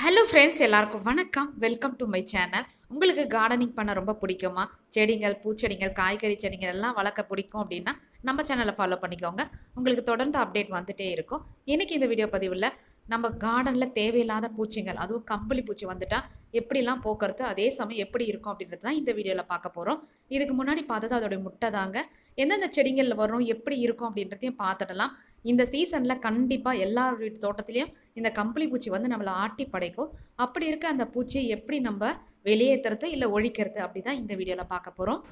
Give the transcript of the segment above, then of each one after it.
Hello friends, எல்லாருக்கும் வணக்கம். Welcome to my channel. உங்களுக்கு கார்டனிங் பண்ண ரொம்ப பிடிக்குமா? செடிகள், பூச்செடிகள், காய்கறி செடிகள் எல்லாம் வளர்க்க பிடிக்கும் அப்படின்னா நம்ம சேனலை ஃபாலோ பண்ணிக்கோங்க. உங்களுக்கு தொடர்ந்து அப்டேட் வந்துட்டே இருக்கும். இன்றைக்கி இந்த வீடியோ பதிவில் நம்ம கார்டனில் தேவையில்லாத பூச்சிகள், அதுவும் கம்பளி பூச்சி வந்துட்டால் எப்படிலாம் போக்குறது, அதே சமயம் எப்படி இருக்கும் அப்படின்றது தான் இந்த வீடியோவில் பார்க்க போகிறோம். இதுக்கு முன்னாடி பார்த்தது அதோடைய முட்டை தாங்க. எந்தெந்த செடிகளில் வரும், எப்படி இருக்கும் அப்படின்றதையும் பார்த்துடலாம். இந்த சீசனில் கண்டிப்பாக எல்லார் வீட்டு தோட்டத்துலேயும் இந்த கம்பளி பூச்சி வந்து நம்மளை ஆட்டி படைக்கும். அப்படி இருக்க அந்த பூச்சியை எப்படி நம்ம வெளியேற்றுறது இல்லை ஒழிக்கிறது அப்படி தான் இந்த வீடியோவில் பார்க்க போகிறோம்.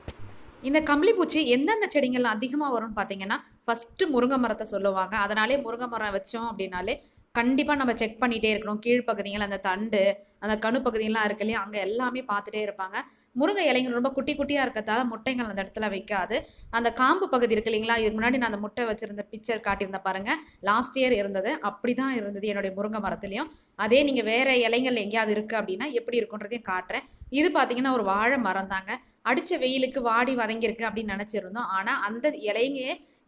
இந்த கம்பளி பூச்சி எந்தெந்த செடிகள் அதிகமாக வரும்னு பார்த்தீங்கன்னா, ஃபஸ்ட்டு முருங்கை மரத்தை சொல்லுவாங்க. அதனாலே முருங்கை மரம் வச்சோம் அப்படின்னாலே கண்டிப்பாக நம்ம செக் பண்ணிகிட்டே இருக்கணும். கீழ்ப்பகுதிகள், அந்த தண்டு, அந்த கணு பகுதியெல்லாம் இருக்கு இல்லையா, அங்கே எல்லாமே பார்த்துட்டே இருப்பாங்க. முருங்கை இலைகள் ரொம்ப குட்டி குட்டியாக இருக்கிறதால முட்டைகள் அந்த இடத்துல வைக்காது. அந்த காம்பு பகுதி இருக்கு இல்லைங்களா, இதுக்கு முன்னாடி நான் அந்த முட்டை வச்சுருந்த பிக்சர் காட்டியிருந்தேன் பாருங்கள். லாஸ்ட் இயர் இருந்தது, அப்படி தான் இருந்தது என்னுடைய முருங்கை மரத்துலேயும். அதே நீங்கள் வேறு இலைகள் எங்கேயாவது இருக்குது அப்படின்னா எப்படி இருக்குன்றதையும் காட்டுறேன். இது பார்த்தீங்கன்னா ஒரு வாழை மரம் தாங்க. அடித்த வெயிலுக்கு வாடி வதங்கியிருக்கு அப்படின்னு நினச்சிருந்தோம். ஆனால் அந்த இலைங்க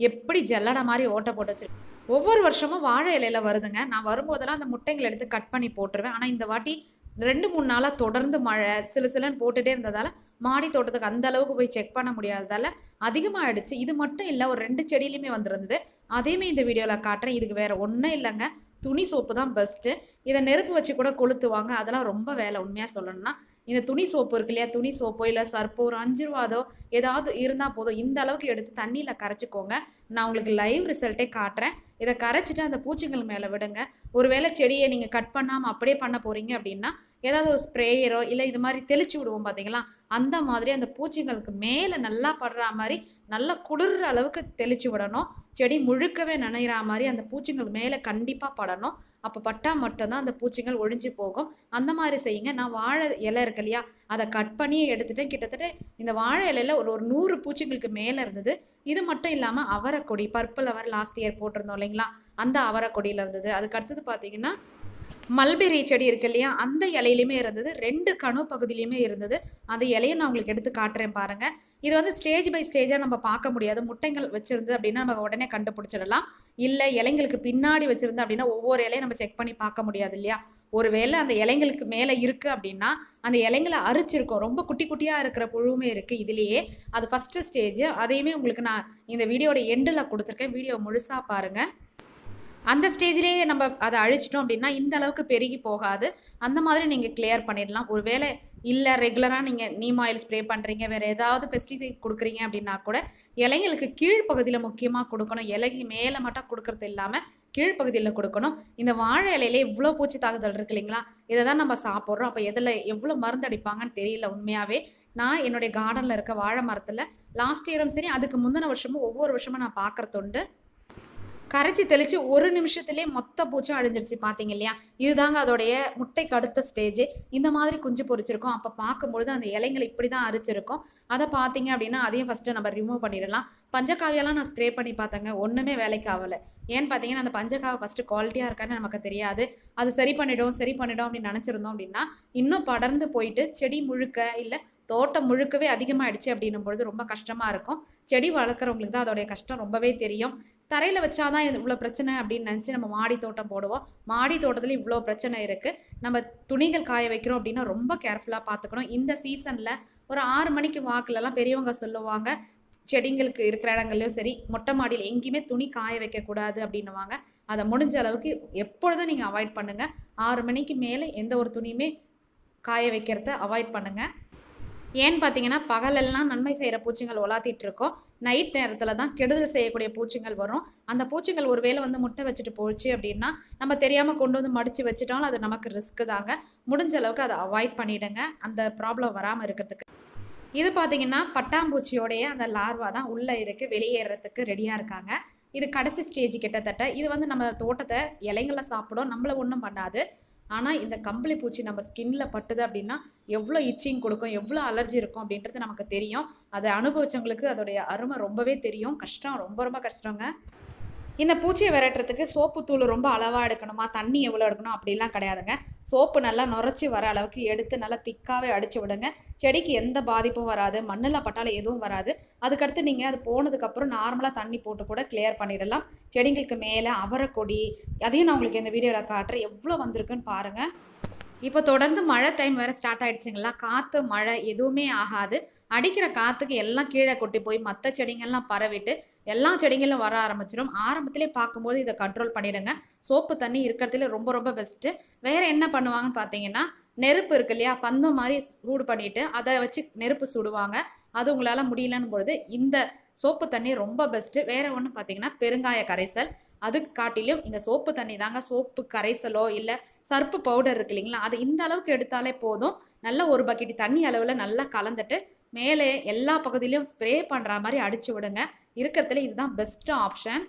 எப்படி ஜல்லடை மாதிரி ஓட்ட போட்டு வச்சிருக்கு. ஒவ்வொரு வருஷமும் வாழை இலையில வருதுங்க. நான் வரும்போதெல்லாம் அந்த முட்டைங்களை எடுத்து கட் பண்ணி போட்டுருவேன். ஆனால் இந்த வாட்டி 2-3 நாளாக தொடர்ந்து மழை சிலுன்னு போட்டுகிட்டே இருந்ததால் மாடி தோட்டத்துக்கு அந்த அளவுக்கு போய் செக் பண்ண முடியாததால் அதிகமாகிடுச்சு. இது மட்டும் இல்லை, ஒரு 2 செடியிலையுமே வந்துருந்தது. அதையுமே இந்த வீடியோவில் காட்டுறேன். இதுக்கு வேறு ஒன்றும் இல்லைங்க, துணி சோப்பு தான் பெஸ்ட்டு. இதை நெருப்பு வச்சு கூட கொளுத்துவாங்க. அதெல்லாம் ரொம்ப வேலை. உண்மையாக சொல்லணும்னா இந்த துணி சோப்பு இருக்கு இல்லையா, துணி சோப்போ இல்லை சர்ப்போ ஒரு 5 ரூபாதோ ஏதாவது இருந்தால் போதும். இந்த அளவுக்கு எடுத்து தண்ணியில் கரைச்சிக்கோங்க. நான் உங்களுக்கு லைவ் ரிசல்ட்டே காட்டுறேன். இதை கரைச்சிட்டு அந்த பூச்சிகள் மேலே விடுங்க. ஒருவேளை செடியை நீங்கள் கட் பண்ணாமல் அப்படியே பண்ண போகிறீங்க அப்படின்னா ஏதாவது ஒரு ஸ்ப்ரேயரோ இல்லை இது மாதிரி தெளிச்சு விடுவோம் பார்த்தீங்களா, அந்த மாதிரி அந்த பூச்சிகளுக்கு மேலே நல்லா படுற மாதிரி நல்லா குளிர்ற அளவுக்கு தெளிச்சு விடணும். செடி முழுக்கவே நனைகிற மாதிரி அந்த பூச்சிகள் மேலே கண்டிப்பாக படணும். அப்போ பட்டால் மட்டும்தான் அந்த பூச்சிகள் ஒழிஞ்சு போகும். அந்த மாதிரி செய்யுங்க. நான் வாழை இலை இருக்கு இல்லையா, அதை கட் பண்ணி எடுத்துட்டேன். கிட்டத்தட்ட இந்த வாழை இலையில் ஒரு 100 பூச்சிகளுக்கு மேலே இருந்தது. இது மட்டும் இல்லாமல் அவரைக்கொடி, பர்பிள் அவர் லாஸ்ட் இயர் போட்டிருந்தோம் இல்லைங்களா, அந்த அவரைக்கொடியில் இருந்தது. அதுக்கு அடுத்தது பார்த்தீங்கன்னா மல்பெரி செடி இருக்கு இல்லையா, அந்த இலையிலையுமே இருந்தது. 2 கணு பகுதியிலையுமே இருந்தது. அந்த இலையும் நான் உங்களுக்கு எடுத்து காட்டுறேன் பாருங்கள். இது வந்து ஸ்டேஜ் பை ஸ்டேஜாக நம்ம பார்க்க முடியாது. முட்டைகள் வச்சுருந்து அப்படின்னா நம்ம உடனே கண்டுபிடிச்சிடலாம். இல்லை இலைங்களுக்கு பின்னாடி வச்சுருந்து அப்படின்னா ஒவ்வொரு இலையும் நம்ம செக் பண்ணி பார்க்க முடியாது இல்லையா. ஒருவேளை அந்த இலைங்களுக்கு மேலே இருக்குது அப்படின்னா அந்த இலைங்களை அரிச்சிருக்கும். ரொம்ப குட்டி குட்டியாக இருக்கிற புழுவுமே இருக்குது இதுலேயே. அது ஃபஸ்ட்டு ஸ்டேஜ். அதையுமே உங்களுக்கு நான் இந்த வீடியோட எண்டில் கொடுத்துருக்கேன். வீடியோ முழுசாக பாருங்கள். அந்த ஸ்டேஜ்லேயே நம்ம அதை அழிச்சிட்டோம் அப்படின்னா இந்த அளவுக்கு பெருகி போகாது. அந்த மாதிரி நீங்கள் கிளியர் பண்ணிடலாம். ஒரு வேளை இல்லை ரெகுலராக நீங்கள் நீம் ஆயில் ஸ்ப்ரே பண்ணுறீங்க, வேறு ஏதாவது பெஸ்டிசைட் கொடுக்குறீங்க அப்படின்னா கூட இலைங்களுக்கு கீழ்ப்பகுதியில் முக்கியமாக கொடுக்கணும். இலைக்கு மேலே மட்டும் கொடுக்கறது இல்லாமல் கீழ்ப்பகுதியில் கொடுக்கணும். இந்த வாழை இலையிலே இவ்வளோ பூச்சி தாக்குதல் இருக்கு இல்லைங்களா, இதை தான் நம்ம சாப்பிட்றோம். அப்போ எதில் எவ்வளோ மருந்து அடிப்பாங்கன்னு தெரியல. உண்மையாகவே நான் என்னுடைய கார்டனில் இருக்க வாழை மரத்தில் லாஸ்ட் இயரும் சரி அதுக்கு முந்தின வருஷமும் ஒவ்வொரு வருஷமும் நான் பார்க்குறதுண்டு. கரைச்சி தெளித்து 1 நிமிஷத்துலேயே மொத்த பூச்சும் அழிஞ்சிருச்சு. பார்த்தீங்க இல்லையா, இதுதாங்க அதோடைய முட்டைக்கு அடுத்த ஸ்டேஜ். இந்த மாதிரி குஞ்சு பொறிச்சிருக்கோம். அப்போ பார்க்கும்பொழுது அந்த இலைங்களை இப்படி தான் அரிச்சிருக்கும். அதை பார்த்தீங்க அப்படின்னா அதையும் ஃபஸ்ட்டு நம்ம ரிமூவ் பண்ணிடலாம். பஞ்சகாவியெல்லாம் நான் ஸ்ப்ரே பண்ணி பார்த்தேங்க, ஒன்றுமே வேலைக்கு ஆகலை. ஏன்னு பார்த்தீங்கன்னா அந்த பஞ்சகாவை ஃபஸ்ட்டு குவாலிட்டியாக இருக்கான்னு நமக்கு தெரியாது. அது சரி பண்ணிடும் அப்படின்னு நினச்சிருந்தோம் அப்படின்னா இன்னும் படர்ந்து போயிட்டு செடி முழுக்க இல்லை தோட்டம் முழுக்கவே அதிகமாகிடுச்சு அப்படின்னும் பொழுது ரொம்ப கஷ்டமாக இருக்கும். செடி வளர்க்குறவங்களுக்கு தான் அதோடைய கஷ்டம் ரொம்பவே தெரியும். தரையில் வச்சாதான் இவ்வளோ பிரச்சனை அப்படின்னு நினச்சி நம்ம மாடி தோட்டம் போடுவோம். மாடி தோட்டத்தில் இவ்வளோ பிரச்சனை இருக்குது. நம்ம துணிகள் காய வைக்கிறோம் அப்படின்னா ரொம்ப கேர்ஃபுல்லாக பார்த்துக்கணும். இந்த சீசனில் ஒரு 6 மணிக்கு வாக்குலலாம் பெரியவங்க சொல்லுவாங்க, செடிங்களுக்கு இருக்கிற இடங்கள்லையும் சரி மொட்டை மாடியில் எங்கேயுமே துணி காய வைக்கக்கூடாது அப்படின்னுவாங்க. அதை முடிஞ்ச அளவுக்கு எப்பொழுதும் நீங்கள் அவாய்ட் பண்ணுங்கள். 6 மணிக்கு மேலே எந்த ஒரு துணியுமே காய வைக்கிறத அவாய்ட் பண்ணுங்கள். ஏன்னு பார்த்தீங்கன்னா பகலெல்லாம் நன்மை செய்கிற பூச்சிகள் உலாத்திட்டு இருக்கோம். நைட் நேரத்தில் தான் கெடுதல் செய்யக்கூடிய பூச்சிகள் வரும். அந்த பூச்சிகள் ஒரு வேளை வந்து முட்டை வச்சுட்டு போச்சு அப்படின்னா நம்ம தெரியாமல் கொண்டு வந்து மடித்து வச்சுட்டாலும் அது நமக்கு ரிஸ்க்கு தாங்க. முடிஞ்ச அளவுக்கு அதை அவாய்ட் பண்ணிவிடுங்க, அந்த ப்ராப்ளம் வராமல் இருக்கிறதுக்கு. இது பார்த்தீங்கன்னா பட்டாம்பூச்சியோடைய அந்த லார்வா தான் உள்ளே இருக்குது, வெளியேறதுக்கு ரெடியாக இருக்காங்க. இது கடைசி ஸ்டேஜ் கிட்டத்தட்ட. இது வந்து நம்ம தோட்டத்தை இலைங்களை சாப்பிடும், நம்மளை ஒன்றும் பண்ணாது. ஆனால் இந்த கம்பளி பூச்சி நம்ம ஸ்கின்ல பட்டுது அப்படின்னா எவ்வளோ இச்சிங் கொடுக்கும், எவ்வளோ அலர்ஜி இருக்கும் அப்படின்றது நமக்கு தெரியும். அதை அனுபவிச்சவங்களுக்கு அதோடைய அருமை ரொம்பவே தெரியும். கஷ்டம், ரொம்ப ரொம்ப கஷ்டங்க. இந்த பூச்சியை விரட்டுறதுக்கு சோப்பு தூள் ரொம்ப அளவாக எடுக்கணுமா, தண்ணி எவ்வளோ எடுக்கணும் அப்படிலாம் கிடையாதுங்க. சோப்பு நல்லா நுரைச்சி வர அளவுக்கு எடுத்து நல்லா திக்காகவே அடித்து விடுங்க. செடிக்கு எந்த பாதிப்பும் வராது, மண்ணில் பட்டாலும் எதுவும் வராது. அதுக்கடுத்து நீங்கள் அது போனதுக்கப்புறம் நார்மலாக தண்ணி போட்டு கூட கிளியர் பண்ணிடலாம். செடிங்களுக்கு மேலே அவரைக்கொடி, அதையும் நான் உங்களுக்கு இந்த வீடியோவில் காட்டுறேன். எவ்வளோ வந்திருக்குன்னு பாருங்கள். இப்போ தொடர்ந்து மழை டைம் வேறு ஸ்டார்ட் ஆயிடுச்சுங்களா, காற்று மழை எதுவுமே ஆகாது. அடிக்கிற காற்றுக்கு எல்லாம் கீழே கொட்டி போய் மற்ற செடிங்கள்லாம் பரவிட்டு எல்லா செடிங்களும் வர ஆரம்பிச்சிடும். ஆரம்பத்திலே பார்க்கும்போது இதை கண்ட்ரோல் பண்ணிடுங்க. சோப்பு தண்ணி இருக்கிறதுல ரொம்ப ரொம்ப பெஸ்ட்டு. வேறு என்ன பண்ணுவாங்கன்னு பார்த்தீங்கன்னா, நெருப்பு இருக்கு இல்லையா, பந்தம் மாதிரி சூடு பண்ணிவிட்டு அதை வச்சு நெருப்பு சுடுவாங்க. அது உங்களால் முடியலன்னு பொழுது இந்த சோப்பு தண்ணி ரொம்ப பெஸ்ட்டு. வேறு ஒன்று பார்த்தீங்கன்னா பெருங்காய கரைசல். அதுக்கு காட்டிலும் இந்த சோப்பு தண்ணி தாங்க. சோப்பு கரைசலோ இல்லை சர்ப்பு பவுடர் இருக்கு இல்லைங்களா, அது இந்த அளவுக்கு எடுத்தாலே போதும். நல்லா ஒரு பக்கெட் தண்ணி அளவில் நல்லா கலந்துட்டு மேலே எல்லா பகுதியிலையும் ஸ்ப்ரே பண்ணுற மாதிரி அடிச்சு விடுங்க. இருக்கிறதுல இதுதான் பெஸ்ட்டு ஆப்ஷன்.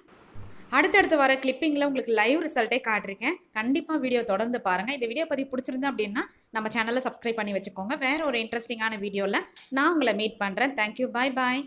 அடுத்தடுத்து வர கிளிப்பிங்கில் உங்களுக்கு லைவ் ரிசல்ட்டே காட்டிருக்கேன். கண்டிப்பாக வீடியோ தொடர்ந்து பாருங்கள். இந்த வீடியோ பற்றி பிடிச்சிருந்தா அப்படின்னா நம்ம சேனலை சப்ஸ்கிரைப் பண்ணி வச்சுக்கோங்க. வேறு ஒரு இன்ட்ரெஸ்டிங்கான வீடியோவில் நான் உங்களை மீட் பண்ணுறேன். தேங்க்யூ, பாய் பாய்.